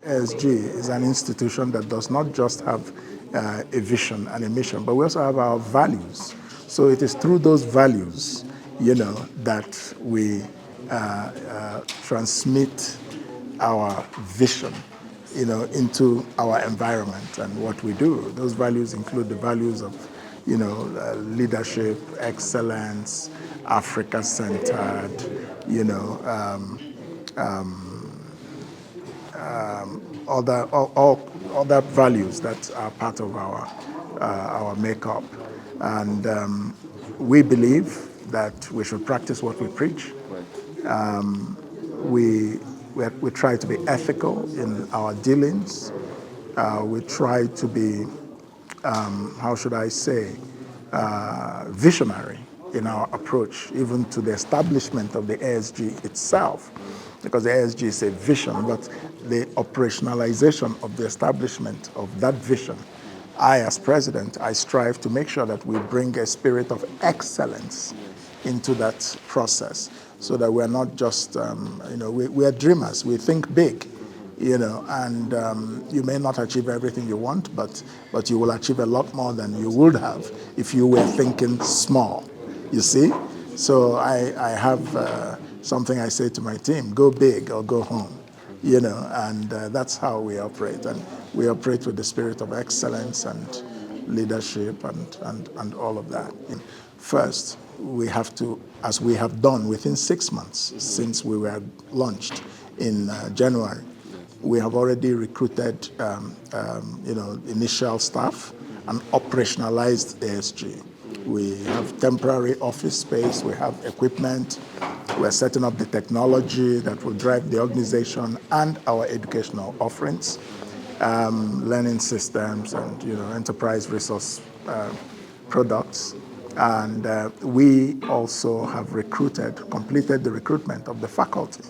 ASG is an institution that does not just have a vision and a mission, but we also have our values. So it is through those values, that we transmit our vision, into our environment and what we do. Those values include the values of, leadership, excellence, Africa-centered, other values that are part of our makeup. And we believe that we should practice what we preach. We try to be ethical in our dealings. We try to be, visionary in our approach, even to the establishment of the ASG itself, because the ASG is a vision, but the operationalization of the establishment of that vision, I, as president, I strive to make sure that we bring a spirit of excellence into that process, so that we're not just, we're dreamers. We think big, and you may not achieve everything you want, but you will achieve a lot more than you would have if you were thinking small, you see? So I have something I say to my team: go big or go home, and that's how we operate. And we operate with the spirit of excellence and leadership and all of that. First, we have to, as we have done within 6 months since we were launched in January, we have already recruited, initial staff and operationalized ASG. We have temporary office space, we have equipment, we're setting up the technology that will drive the organization and our educational offerings, learning systems and, enterprise resource products. And we also have completed the recruitment of the faculty,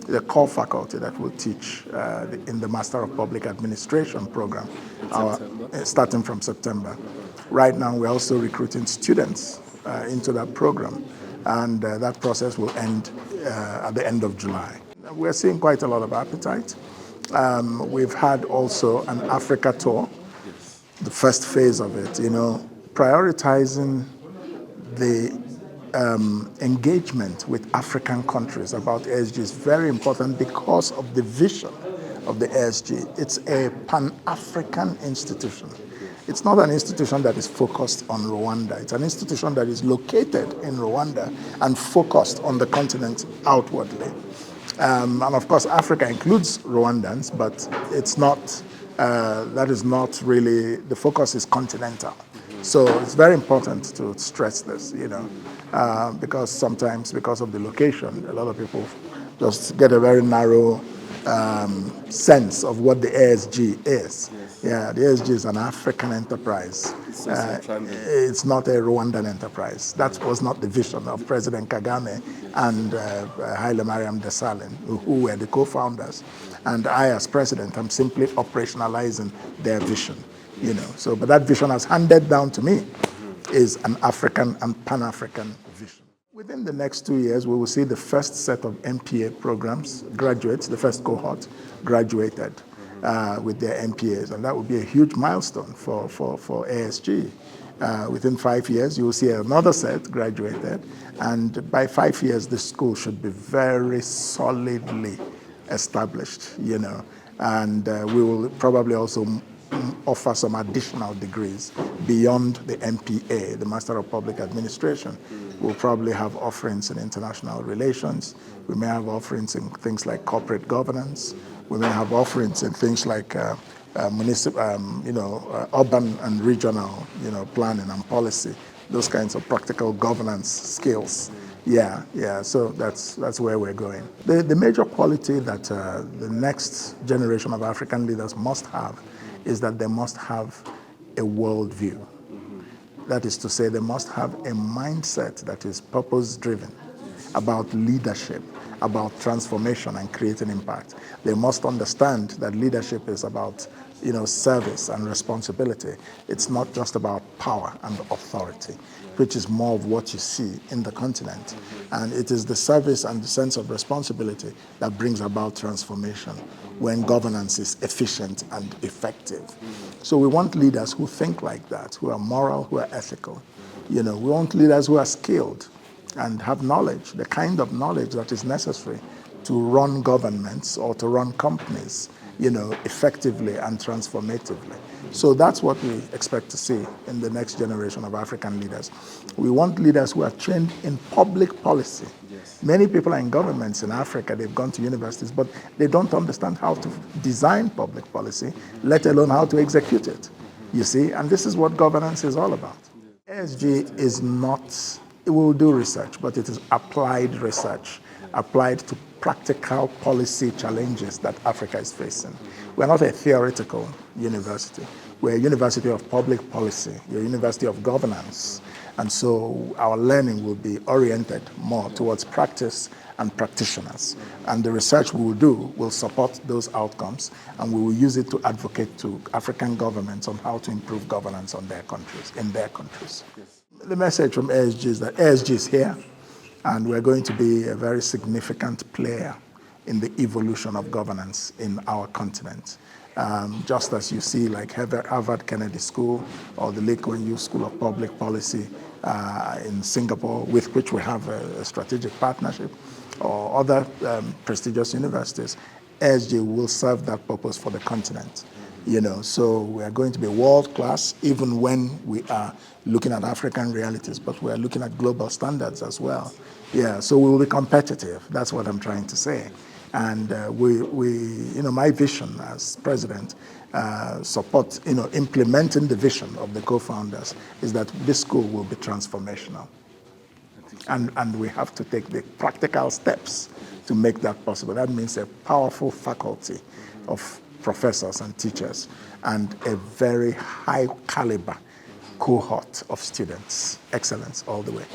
the core faculty that will teach in the Master of Public Administration program, starting from September. Right now, we're also recruiting students into that program, and that process will end at the end of July. We're seeing quite a lot of appetite. We've had also an Africa tour, the first phase of it, prioritizing the engagement with African countries about ASG is very important because of the vision of the ASG. It's a Pan-African institution. It's not an institution that is focused on Rwanda. It's an institution that is located in Rwanda and focused on the continent outwardly. And of course, Africa includes Rwandans, but it's not, that is not really, the focus is continental. So it's very important to stress this, because sometimes, because of the location, a lot of people just get a very narrow sense of what the ASG is. Yeah, the ASG is an African enterprise. It's not a Rwandan enterprise. That was not the vision of President Kagame and Haile Mariam Desalegn, who were the co-founders. And I, as president, am simply operationalizing their vision. But that vision has handed down to me is an African and Pan-African vision. Within the next 2 years, we will see the first set of MPA programs, graduates, the first cohort graduated with their MPAs, and that will be a huge milestone for ASG. Within 5 years, you will see another set graduated, and by 5 years, the school should be very solidly established, and we will probably also offer some additional degrees beyond the MPA, the Master of Public Administration. We'll probably have offerings in international relations. We may have offerings in things like corporate governance. We may have offerings in things like municipal, urban and regional, planning and policy. Those kinds of practical governance skills. Yeah. So that's where we're going. The major quality that the next generation of African leaders must have is that they must have a worldview. That is to say, they must have a mindset that is purpose-driven about leadership about transformation and creating impact. They must understand that leadership is about service and responsibility. It's not just about power and authority, which is more of what you see in the continent. And it is the service and the sense of responsibility that brings about transformation when governance is efficient and effective. So we want leaders who think like that, who are moral, who are ethical. We want leaders who are skilled and have knowledge, the kind of knowledge that is necessary to run governments or to run companies, effectively and transformatively. So that's what we expect to see in the next generation of African leaders. We want leaders who are trained in public policy. Yes. Many people are in governments in Africa, they've gone to universities, but they don't understand how to design public policy, let alone how to execute it. You see, and this is what governance is all about. ESG is not, it will do research, but it is applied research, applied to practical policy challenges that Africa is facing. We're not a theoretical university. We're a university of public policy, a university of governance. And so our learning will be oriented more towards practice and practitioners. And the research we will do will support those outcomes, and we will use it to advocate to African governments on how to improve governance in their countries. The message from ESG is that ESG is here, and we're going to be a very significant player in the evolution of governance in our continent. Just as you see like Harvard Kennedy School or the Lee Kuan Yew School of Public Policy in Singapore, with which we have a strategic partnership, or other prestigious universities, ESG will serve that purpose for the continent. So we are going to be world-class even when we are looking at African realities, but we are looking at global standards as well. Yeah, so we will be competitive. That's what I'm trying to say. And my vision as president support, implementing the vision of the co-founders is that this school will be transformational. And we have to take the practical steps to make that possible. That means a powerful faculty of professors and teachers and a very high caliber cohort of students. Excellence all the way.